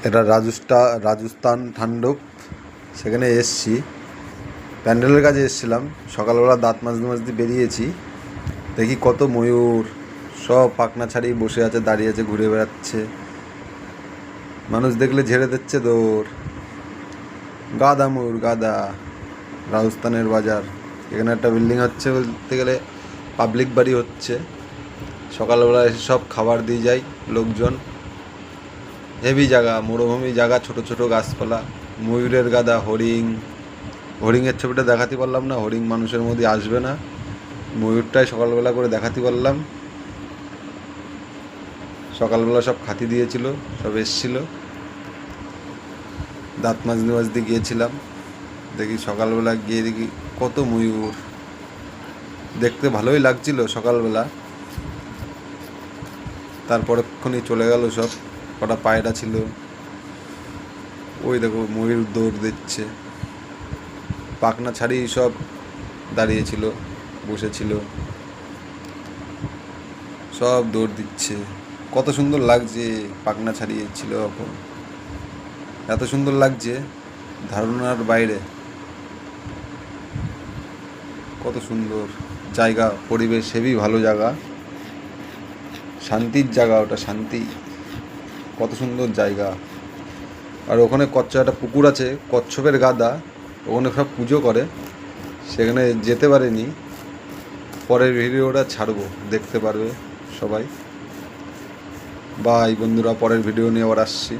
এটা রাজস্থান ঠান্ডব। সেখানে এসছি, প্যান্ডেলের কাজে এসেছিলাম। সকালবেলা দাঁত মাজতে বেরিয়েছি, দেখি কত ময়ূর সব পাখনা ছাড়িয়ে বসে আছে, দাঁড়িয়ে আছে, ঘুরে বেড়াচ্ছে। মানুষ দেখলে ঝেড়ে দিচ্ছে দৌড়। গাদা ময়ূর, গাদা। রাজস্থানের বাজার। এখানে একটা বিল্ডিং হচ্ছে, বলতে গেলে পাবলিক বাড়ি হচ্ছে। সকালবেলা এসে সব খাবার দিয়ে যায় লোকজন। হেভি জায়গা, মরুভূমি জায়গা, ছোট ছোট গাছপালা, ময়ূরের গাদা, হরিণ। হরিণের ছবিটা দেখাতে পারলাম না, হরিণ মানুষের মধ্যে আসবে না। ময়ূরটাই সকালবেলা করে দেখাতে পারলাম। সকালবেলা সব খাতি দিয়েছিল, সব এসছিল। দাঁত মাজতে গিয়েছিলাম, দেখি সকালবেলা গিয়ে দেখি কত ময়ূর। দেখতে ভালোই লাগছিল সকালবেলা। তারপরেক্ষণই চলে গেল সব। কটা পায়রা ছিল, ওই দেখো ময়ূর দৌড় দিচ্ছে। পাখনা ছাড়িয়ে সব দাঁড়িয়েছিল, বসেছিল, সব দৌড় দিচ্ছে। কত সুন্দর লাগছে, পাখনা ছাড়িয়েছিল এখন। এত সুন্দর লাগছে, ধারণার বাইরে। কত সুন্দর জায়গা, পরিবেশ হেভি ভালো জায়গা, শান্তির জায়গা ওটা, শান্তি। কত সুন্দর জায়গা। আর ওখানে একটা পুকুর আছে, কচ্ছপের গাদা। ওখানে সব পুজো করে, সেখানে যেতে পারিনি। পরের ভিডিওটা ছাড়বো, দেখতে পারবে সবাই। বাই বন্ধুরা, পরের ভিডিও নিয়ে আবার আসছি।